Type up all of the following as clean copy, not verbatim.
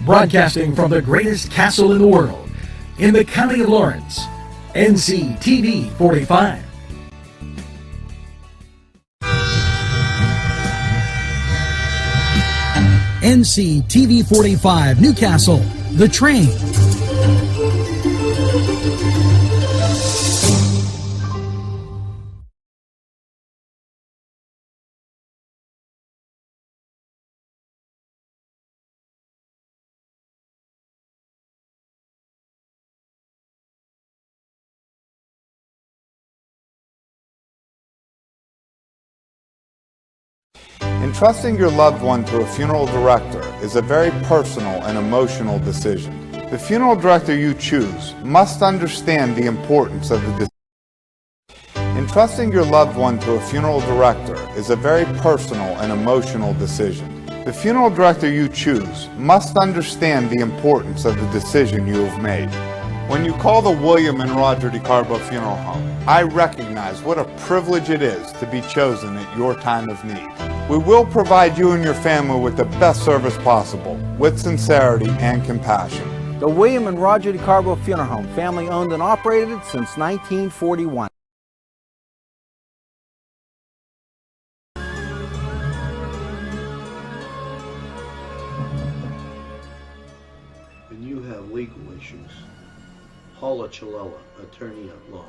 Broadcasting from the greatest castle in the world, in the county of Lawrence, Nctv45. Nctv45 Newcastle, The Train. Entrusting your loved one to a funeral director is a very personal and emotional decision. The funeral director you choose must understand the importance of the decision. Entrusting your loved one to a funeral director is a very personal and emotional decision. The funeral director you choose must understand the importance of the decision you have made. When you call the William and Roger DeCarbo Funeral Home, I recognize what a privilege it is to be chosen at your time of need. We will provide you and your family with the best service possible, with sincerity and compassion. The William and Roger DeCarbo Funeral Home, family owned and operated since 1941. And you have legal issues. Paula Chalella, attorney at law,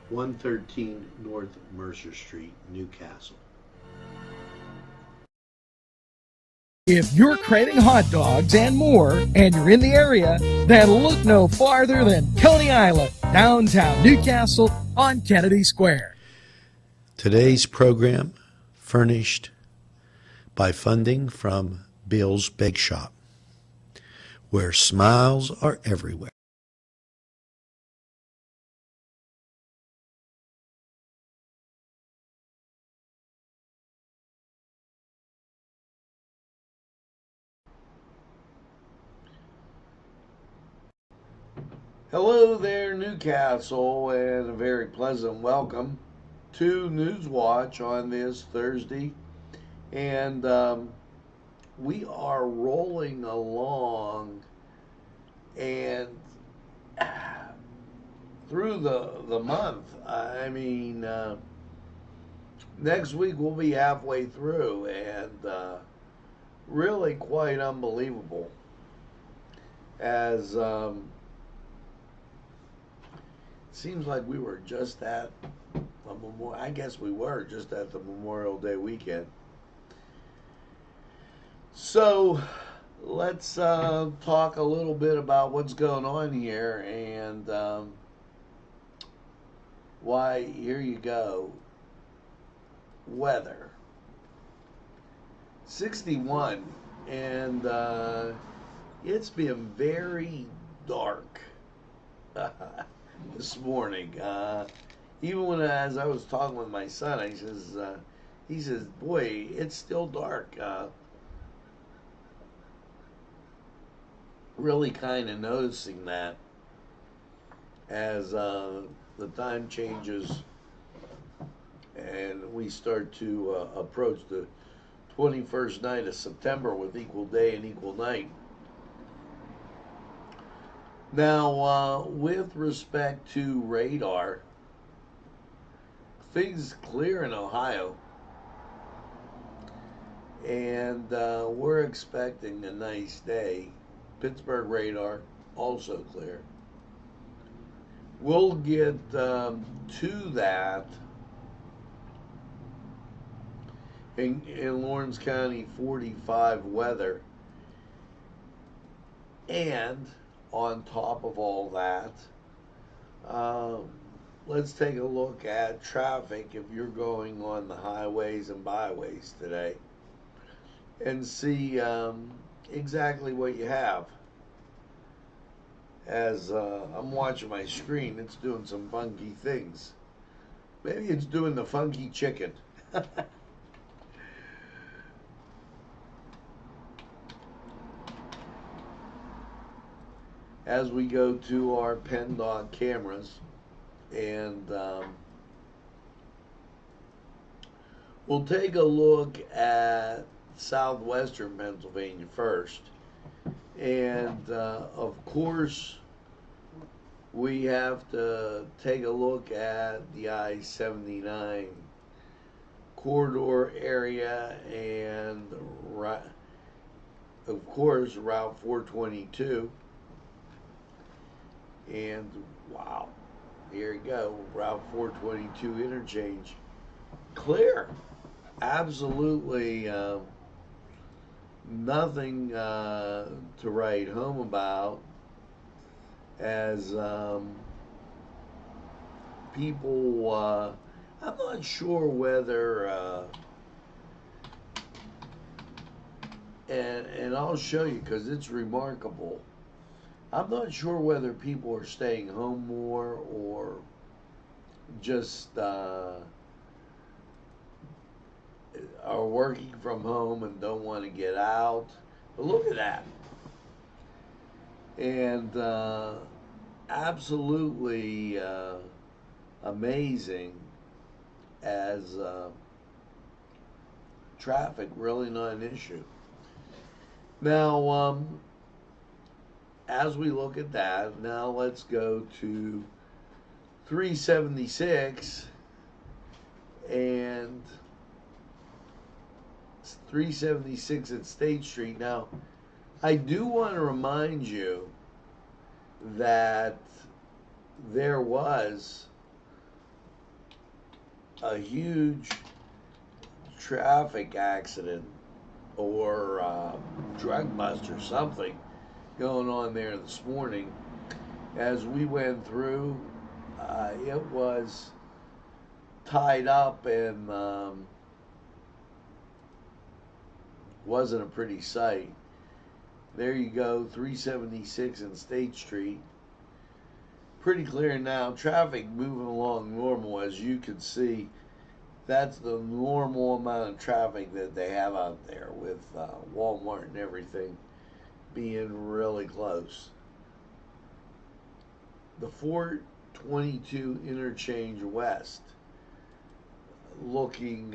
113 North Mercer Street, Newcastle. If you're craving hot dogs and more, and you're in the area, then look no farther than Coney Island, downtown Newcastle on Kennedy Square. Today's program furnished by funding from Bill's Bake Shop, where smiles are everywhere. Hello there, Newcastle, and a very pleasant welcome to Newswatch on this Thursday. And we are rolling along, and through the month. I mean, next week we'll be halfway through, and really quite unbelievable. As seems like we were just at I guess we were just at the Memorial Day weekend. So let's talk a little bit about what's going on here, and why, here you go. Weather. 61, and it's been very dark this morning. Even as I was talking with my son, he says, boy, it's still dark. Really kind of noticing that as the time changes and we start to approach the 21st night of September with equal day and equal night. Now, with respect to radar, things clear in Ohio, and we're expecting a nice day. Pittsburgh radar also clear. We'll get to that in Lawrence County 45 weather, and on top of all that, let's take a look at traffic if you're going on the highways and byways today, and see exactly what you have. As I'm watching my screen, it's doing some funky things. Maybe it's doing the funky chicken. As we go to our PennDOT cameras, and we'll take a look at southwestern Pennsylvania first, And of course, we have to take a look at the I-79 corridor area and, of course, Route 422. And wow, here you go, Route 422 interchange. Clear. Absolutely nothing to write home about, as people, I'm not sure whether, and I'll show you because it's remarkable. I'm not sure whether people are staying home more or just are working from home and don't want to get out. But look at that. And absolutely amazing, as traffic really not an issue. Now, as we look at that, now let's go to 376 and 376 at State Street. Now, I do want to remind you that there was a huge traffic accident or drug bust or something going on there this morning. As we went through, it was tied up and wasn't a pretty sight. There you go, 376 and State Street. Pretty clear now. Traffic moving along normal, as you can see. That's the normal amount of traffic that they have out there, with Walmart and everything being really close. The 422 interchange west, looking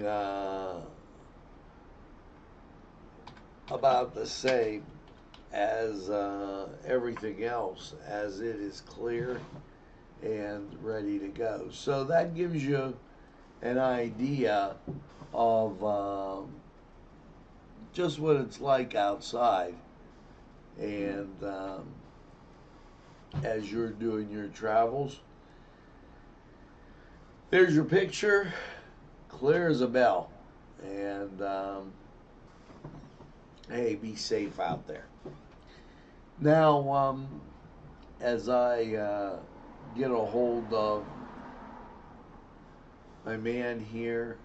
about the same as everything else, as it is clear and ready to go. So that gives you an idea of just what it's like outside, and as you're doing your travels. There's your picture, clear as a bell. And hey, be safe out there. Now, as I get a hold of my man here,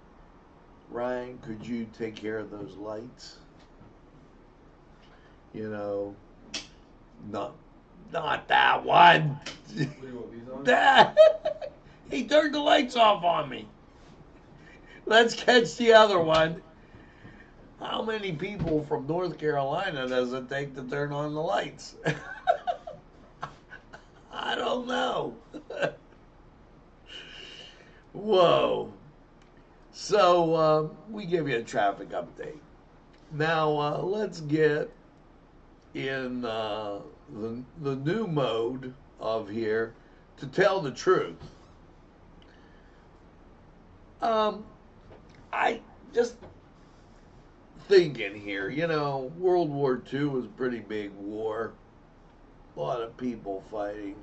Ryan, could you take care of those lights? You know, not that one. What do you want, these on? That, he turned the lights off on me. Let's catch the other one. How many people from North Carolina does it take to turn on the lights? I don't know. Whoa. So we give you a traffic update. Now let's get in the new mode of here to tell the truth. I just thinking here, you know, World War II was a pretty big war. A lot of people fighting.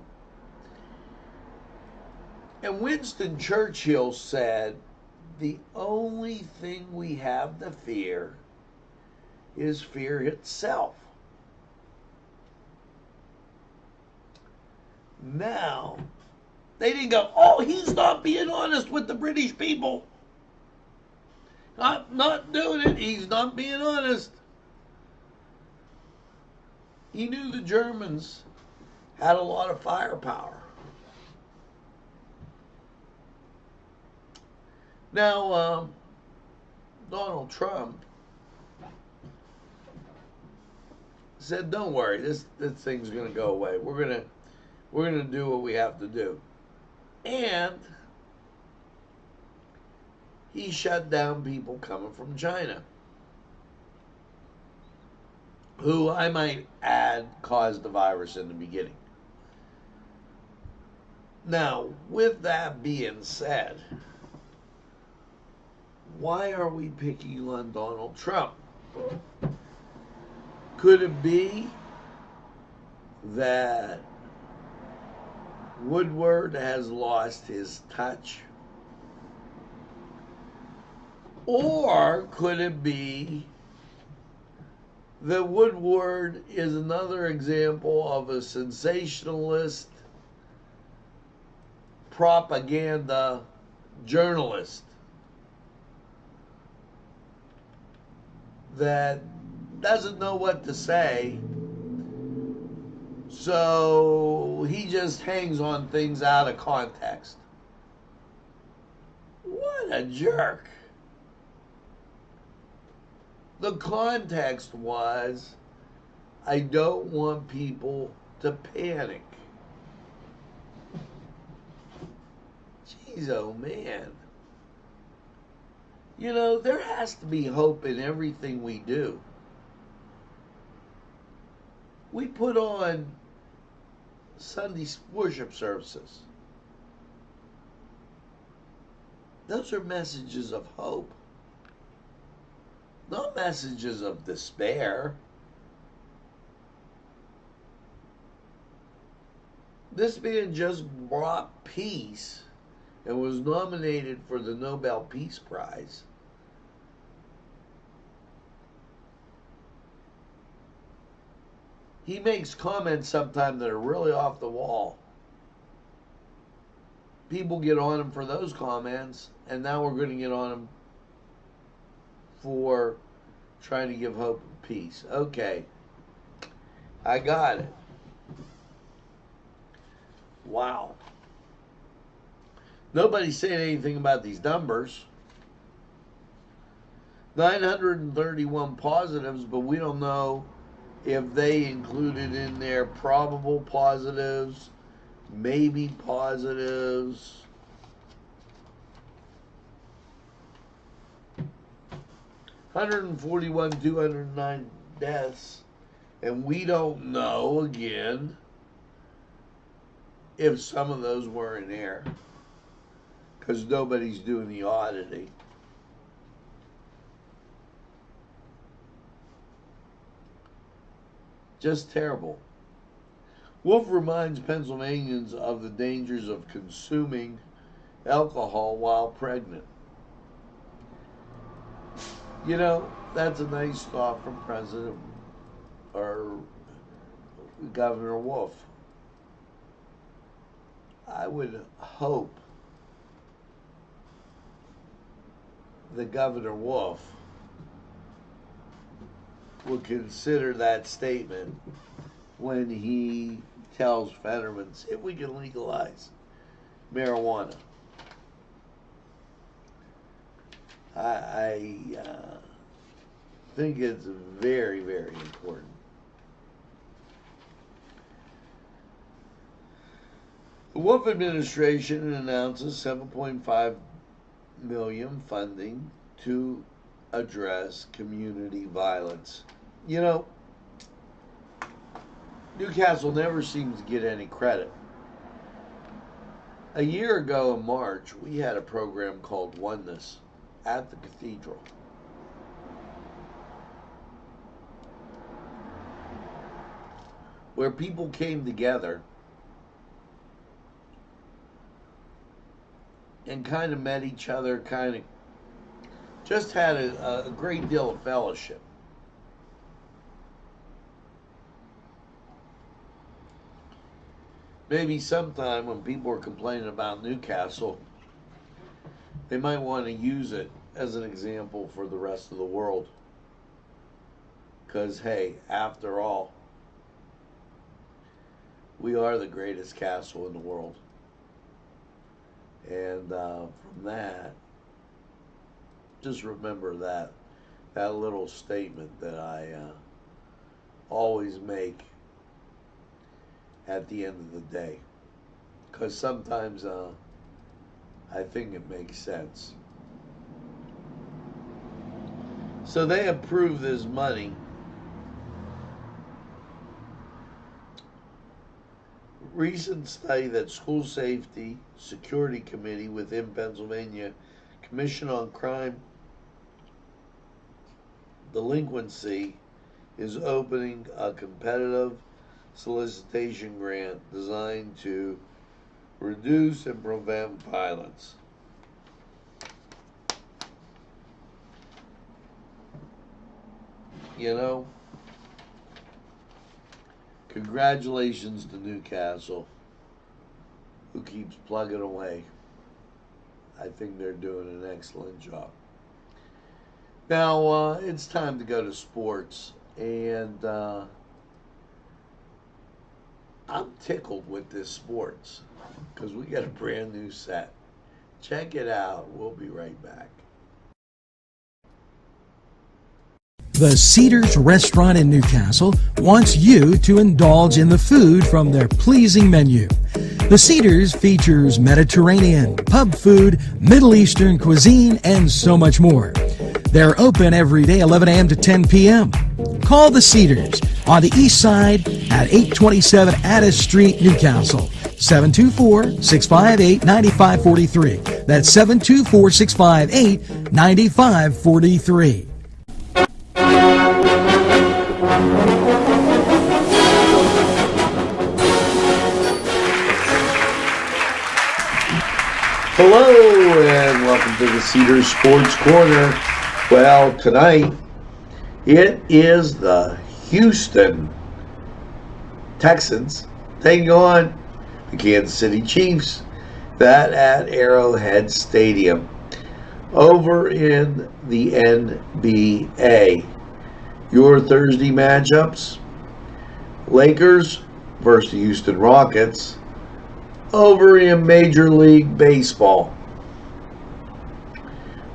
And Winston Churchill said, the only thing we have to fear is fear itself. Now, they didn't go, oh, he's not being honest with the British people. Not doing it. He's not being honest. He knew the Germans had a lot of firepower. Now, Donald Trump said, "Don't worry, this thing's going to go away. We're going to do what we have to do," and he shut down people coming from China. who I might add caused the virus in the beginning. Now, with that being said, why are we picking on Donald Trump? Could it be that Woodward has lost his touch? Or could it be that Woodward is another example of a sensationalist propaganda journalist that doesn't know what to say, so he just hangs on things out of context? What a jerk. The context was, I don't want people to panic. Jeez, oh man. You know, there has to be hope in everything we do. We put on Sunday worship services. Those are messages of hope, not messages of despair. This man just brought peace and was nominated for the Nobel Peace Prize. He makes comments sometimes that are really off the wall. People get on him for those comments, and now we're going to get on him for trying to give hope and peace. Okay, I got it. Wow. Nobody's saying anything about these numbers. 931 positives, but we don't know if they included in there probable positives, maybe positives. $141, 209 deaths, and we don't know again if some of those were in air, because nobody's doing the auditing. Just terrible. Wolf reminds Pennsylvanians of the dangers of consuming alcohol while pregnant. You know, that's a nice thought from President or Governor Wolf. I would hope that Governor Wolf will consider that statement when he tells Fettermans if we can legalize marijuana. I think it's very, very important. The Wolf administration announces $7.5 million funding to address community violence. You know, Newcastle never seems to get any credit. A year ago in March, we had a program called Oneness at the cathedral. Where people came together and kind of met each other, kind of just had a great deal of fellowship. Maybe sometime when people are complaining about Newcastle, they might want to use it as an example for the rest of the world. Because, hey, after all, we are the greatest castle in the world. And from that, just remember that little statement that I always make at the end of the day, because sometimes I think it makes sense. So they approved this money recent study that School Safety Security Committee within Pennsylvania Commission on Crime Delinquency is opening a competitive solicitation grant designed to reduce and prevent violence. You know, congratulations to Newcastle, who keeps plugging away. I think they're doing an excellent job. Now, it's time to go to sports, and I'm tickled with this sports because we got a brand new set. Check it out. We'll be right back. The Cedars Restaurant in Newcastle wants you to indulge in the food from their pleasing menu. The Cedars features Mediterranean, pub food, Middle Eastern cuisine, and so much more. They're open every day, 11 a.m. to 10 p.m. Call the Cedars on the east side at 827 Addis Street, Newcastle. 724-658-9543. That's 724-658-9543. Hello and welcome to the Cedars Sports Corner. Well, tonight it is the Houston Texans taking on the Kansas City Chiefs. That at Arrowhead Stadium over in the NBA. Your Thursday matchups: Lakers versus the Houston Rockets over in Major League Baseball.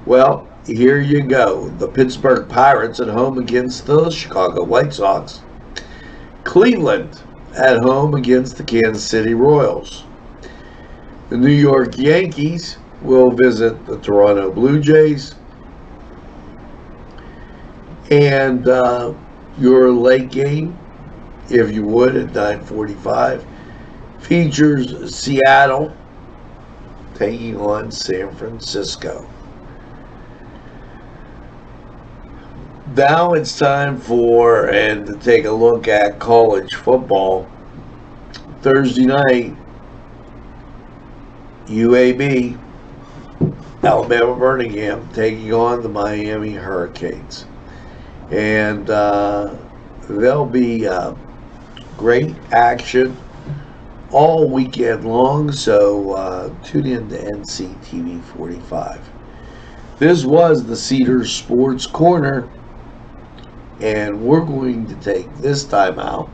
Well, here you go. The Pittsburgh Pirates at home against the Chicago White Sox. Cleveland at home against the Kansas City Royals. The New York Yankees will visit the Toronto Blue Jays. And your late game, if you would, at 9:45, features Seattle taking on San Francisco. Now it's time to take a look at college football. Thursday night, UAB, Alabama Birmingham, taking on the Miami Hurricanes. And there'll be great action all weekend long, so tune in to Nctv45. This was the Cedars Sports Corner, and we're going to take this time out.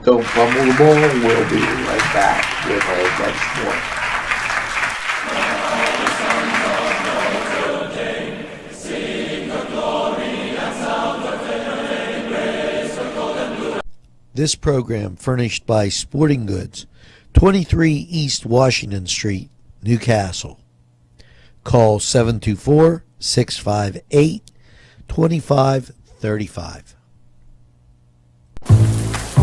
Don't fumble the ball. We'll be right back with our next one. This program furnished by Sporting Goods, 23 East Washington Street, Newcastle. Call 724-658-2535.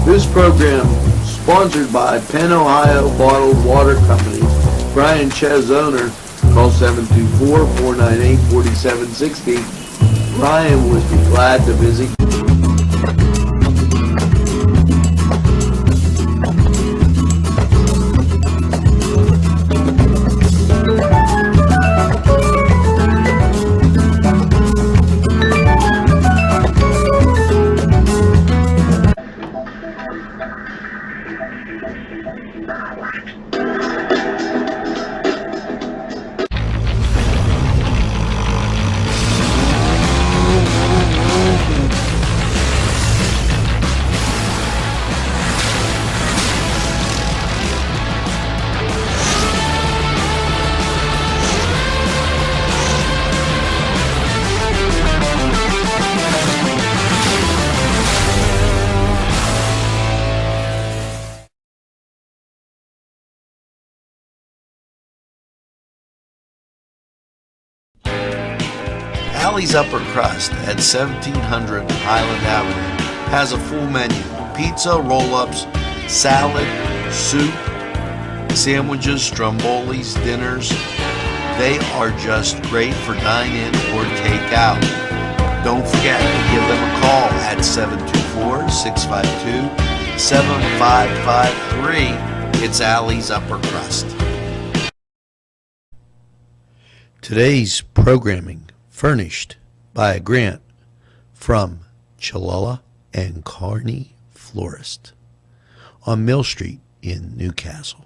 This program sponsored by Penn Ohio Bottled Water Company. Brian Ches, owner. Call 724-498-4760. Brian would be glad to visit. Alley's Upper Crust at 1700 Highland Avenue has a full menu: pizza, roll-ups, salad, soup, Sandwiches, strombolis, dinners, they are just great for dine-in or take-out. Don't forget to give them a call at 724-652-7553. It's Allie's Upper Crust. Today's programming furnished by a grant from Chalala and Carney Florist on Mill Street in Newcastle.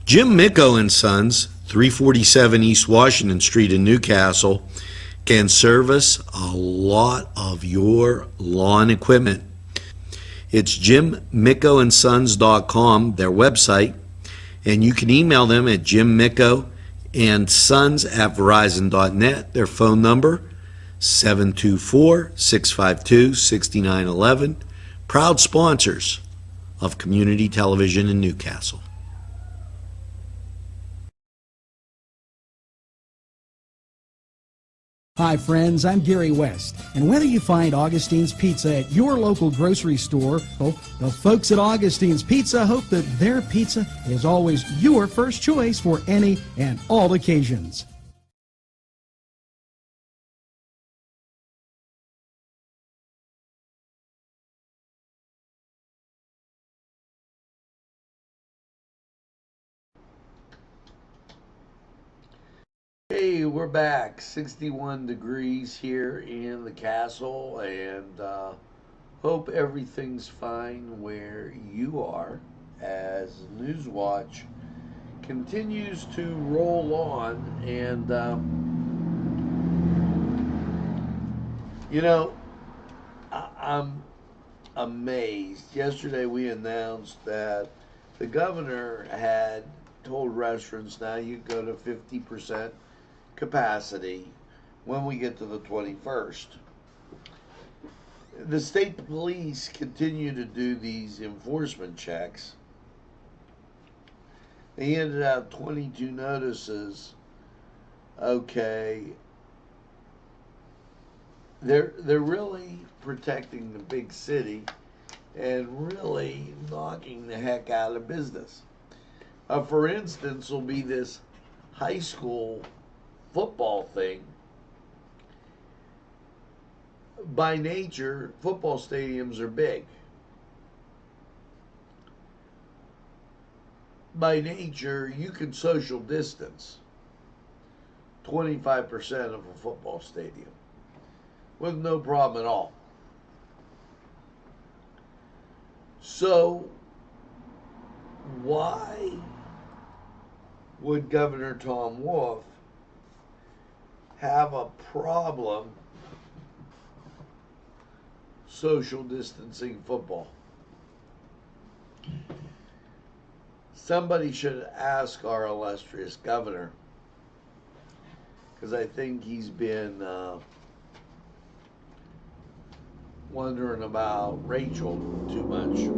Jim Micco and Sons, 347 East Washington Street in Newcastle, can service a lot of your lawn equipment. It's jimmickoandsons.com, their website, and you can email them at jimmickoandsons@verizon.net. Their phone number, 724-652-6911. Proud sponsors of community television in Newcastle. Hi friends, I'm Gary West, and whether you find Augustine's Pizza at your local grocery store, well, the folks at Augustine's Pizza hope that their pizza is always your first choice for any and all occasions. Hey, we're back. 61 degrees here in the castle, and hope everything's fine where you are as Newswatch continues to roll on. And, I'm amazed. Yesterday we announced that the governor had told restaurants now you go to 50% capacity when we get to the 21st. The state police continue to do these enforcement checks. They handed out 22 notices. Okay, they're really protecting the big city and really knocking the heck out of business. For instance, will be this high school football thing. By nature, football stadiums are big. By nature, you can social distance 25% of a football stadium with no problem at all. So, why would Governor Tom Wolf have a problem social distancing football? Somebody should ask our illustrious governor, because I think he's been wondering about Rachel too much.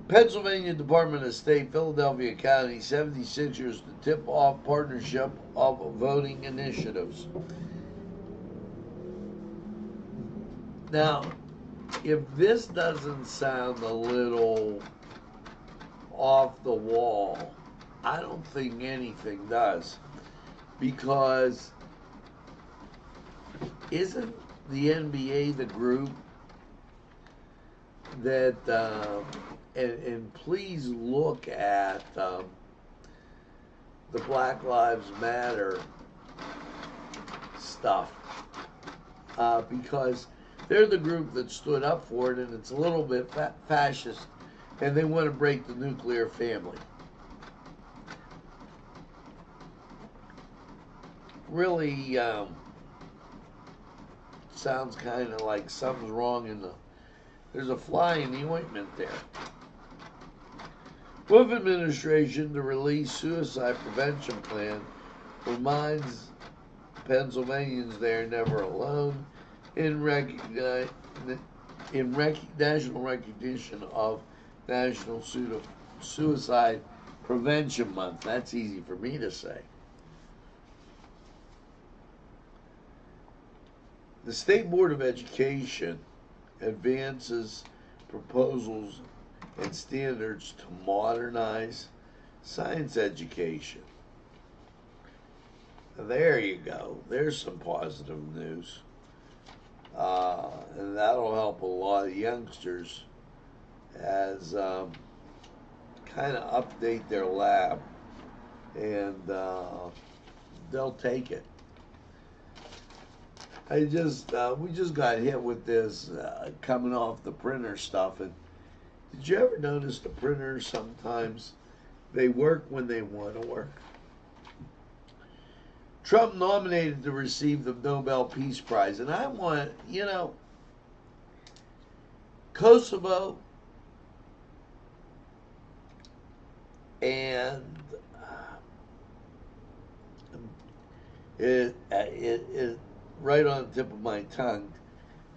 Pennsylvania Department of State, Philadelphia County, 76 years to tip off partnership of voting initiatives. Now, if this doesn't sound a little off the wall, I don't think anything does. Because isn't the NBA the group that and please look at the Black Lives Matter stuff, because they're the group that stood up for it, and it's a little bit fascist, and they want to break the nuclear family. Really sounds kind of like something's wrong there's a fly in the ointment there. Wolf administration to release suicide prevention plan reminds Pennsylvanians they are never alone in national recognition of National Suicide Prevention Month. That's easy for me to say. The State Board of Education advances proposals and standards to modernize science education. There you go. There's some positive news. And that'll help a lot of youngsters as kind of update their lab, and they'll take it. We just got hit with this coming off the printer stuff, and did you ever notice the printers sometimes they work when they want to work? Trump nominated to receive the Nobel Peace Prize, and I want, Kosovo and it right on the tip of my tongue,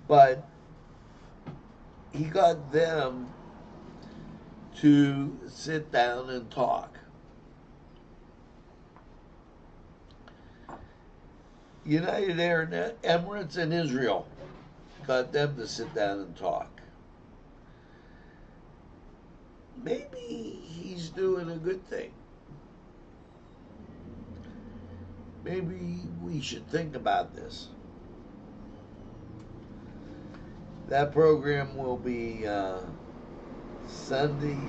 but he got them to sit down and talk. United Arab Emirates and Israel got them to sit down and talk. Maybe he's doing a good thing. Maybe we should think about this. That program will be Sunday,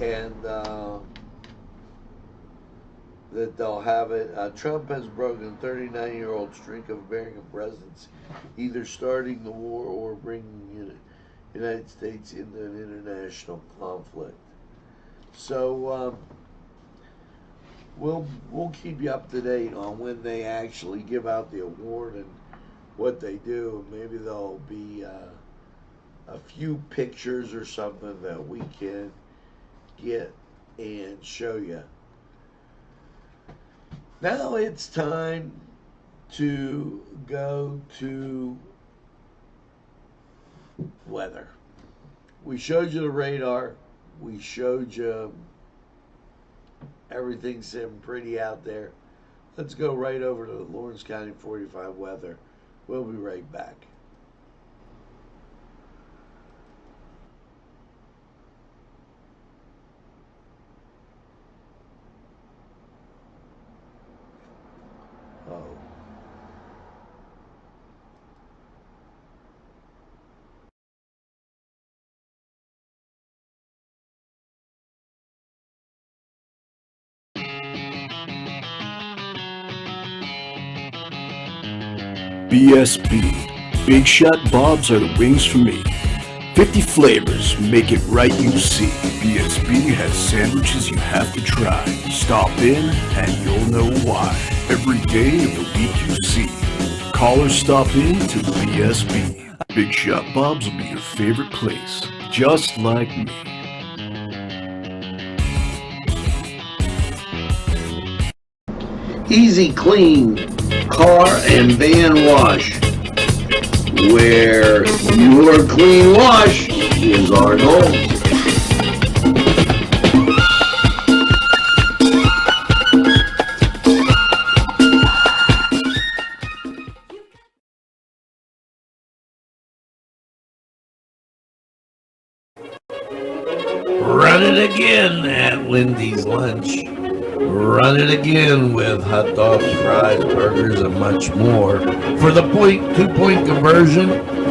and that they'll have it. Trump has broken a 39-year-old streak of American presidents, either starting the war or bringing the United States into an international conflict. So we'll keep you up to date on when they actually give out the award and what they do. Maybe there'll be a few pictures or something that we can get and show you. Now it's time to go to weather. We showed you the radar. We showed you everything seemed pretty out there. Let's go right over to the Lawrence County 45 weather. We'll be right back. BSB. Big Shot Bobs are the wings for me. 50 flavors, make it right, you see. BSB has sandwiches you have to try. Stop in and you'll know why. Every day of the week you see. Call or stop in to BSB. Big Shot Bobs will be your favorite place, just like me. Easy Clean Car and Van Wash, where your clean wash is our goal. Run it again at Lindy's Lunch. Run it again with hot dogs, fries, burgers, and much more. For the 2-point conversion,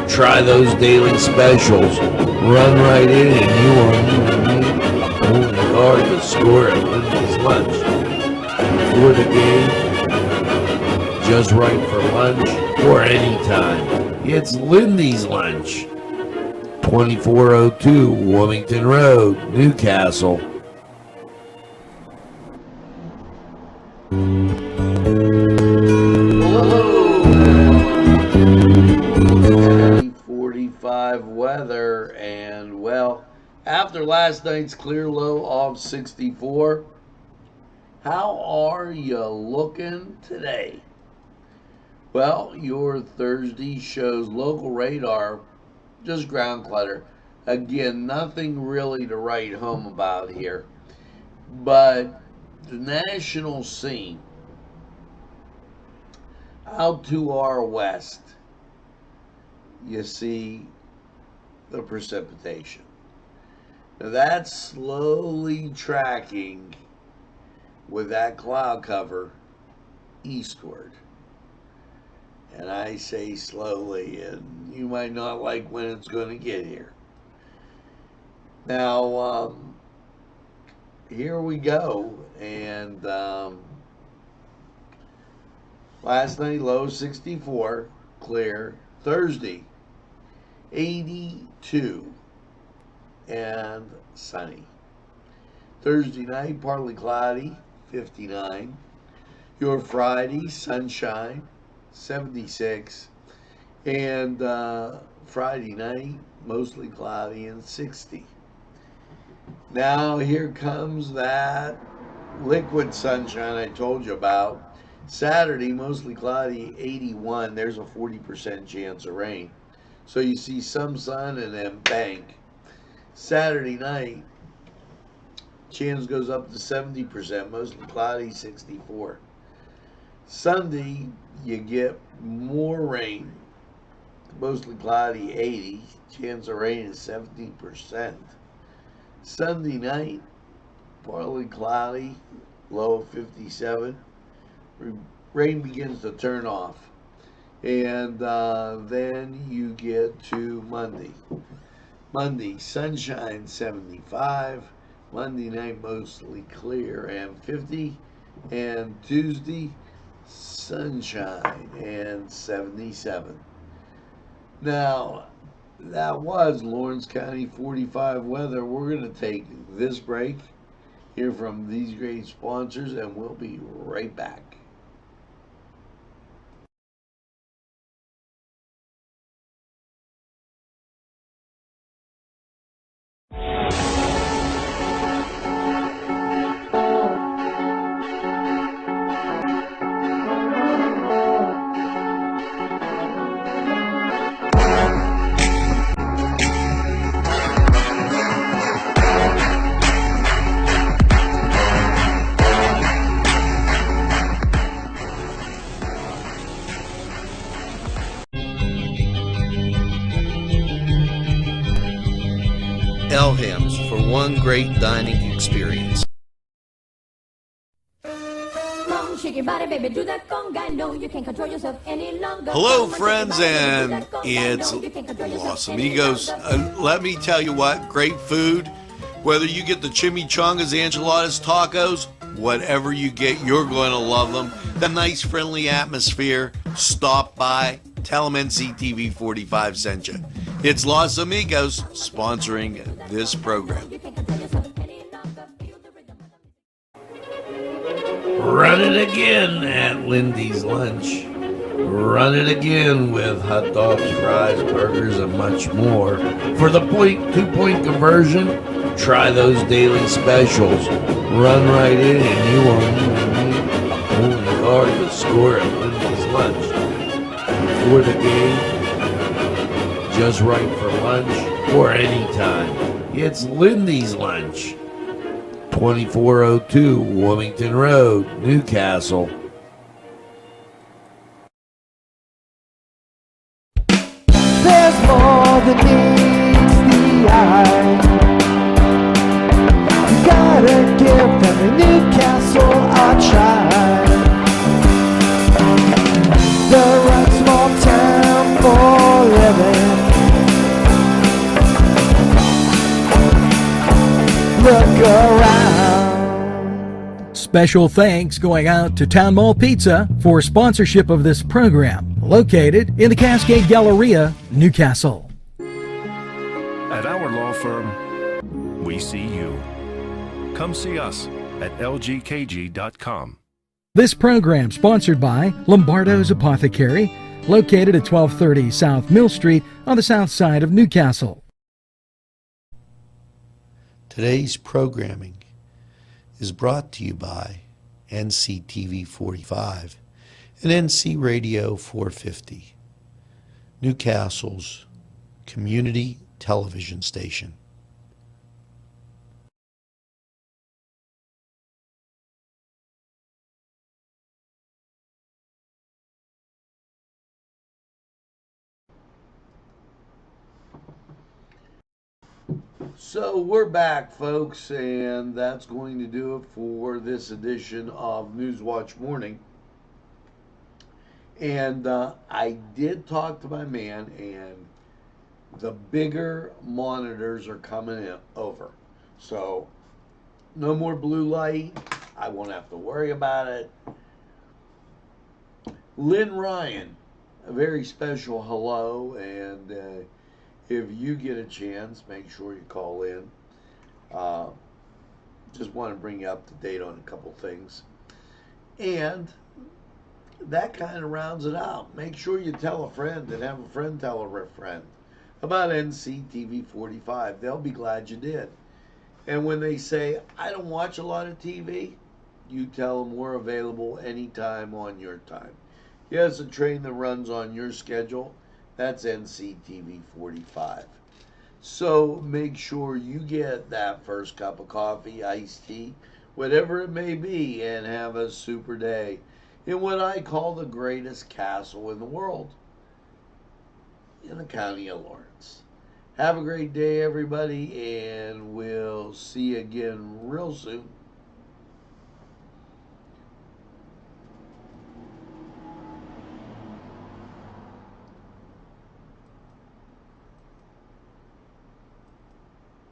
try those daily specials. Run right in and you won't guard the score at Lindy's Lunch. For the game, just right for lunch, or anytime. It's Lindy's Lunch. 2402 Wilmington Road, Newcastle. Hello. 45 weather, and well, after last night's clear low of 64, how are you looking today? Well, your Thursday shows local radar, just ground clutter. Again, nothing really to write home about here. But the national scene, Out to our west, you see the precipitation. Now that's slowly tracking with that cloud cover eastward. And I say slowly, and you might not like when it's going to get here. Now, here we go. And last night, low 64, clear. Thursday, 82 and sunny. Thursday night, partly cloudy, 59. Your Friday, sunshine, 76. And Friday night, mostly cloudy and 60. Now here comes that liquid sunshine I told you about. Saturday, mostly cloudy, 81. There's a 40% chance of rain. So you see some sun and then bank. Saturday night, chance goes up to 70%, mostly cloudy, 64. Sunday, you get more rain, mostly cloudy, 80. Chance of rain is 70%. Sunday night, partly cloudy, low of 57. Rain begins to turn off. And then you get to Monday. Monday, sunshine, 75. Monday night, mostly clear and 50. And Tuesday, sunshine and 77. Now, that was Lawrence County 45 weather. We're going to take this break, hear from these great sponsors, and we'll be right back. Elham's for one great dining experience. Hello, friends, and it's Los Amigos. Let me tell you what, great food. Whether you get the chimichangas, enchiladas, tacos, whatever you get, you're going to love them. The nice, friendly atmosphere. Stop by. Tell them NCTV45 sent you. It's Los Amigos sponsoring this program. Run it again at Lindy's Lunch. Run it again with hot dogs, fries, burgers, and much more. For the 2-point conversion, try those daily specials. Run right in and you won't need only card to score at Lindy's Lunch. Before the game, just right for lunch or anytime. It's Lindy's Lunch. 2402 Wilmington Road, Newcastle. There's more than meets the eye. You gotta give them a Newcastle a try. The right small town for living. Look around. Special thanks going out to Town Mall Pizza for sponsorship of this program, located in the Cascade Galleria, Newcastle. At our law firm, we see you. Come see us at lgkg.com. This program sponsored by Lombardo's Apothecary, located at 1230 South Mill Street on the south side of Newcastle. Today's programming is brought to you by NCTV45 and NC Radio 450, Newcastle's community television station. So we're back, folks, and that's going to do it for this edition of Newswatch Morning. And I did talk to my man, and the bigger monitors are coming in over. So no more blue light. I won't have to worry about it. Lynn Ryan, a very special hello, and if you get a chance, make sure you call in. Just want to bring you up to date on a couple things. And that kind of rounds it out. Make sure you tell a friend and have a friend tell a friend about Nctv45. They'll be glad you did. And when they say, I don't watch a lot of TV, you tell them we're available anytime on your time. Here's a train that runs on your schedule. That's Nctv45. So make sure you get that first cup of coffee, iced tea, whatever it may be, and have a super day in what I call the greatest castle in the world, in the county of Lawrence. Have a great day, everybody, and we'll see you again real soon.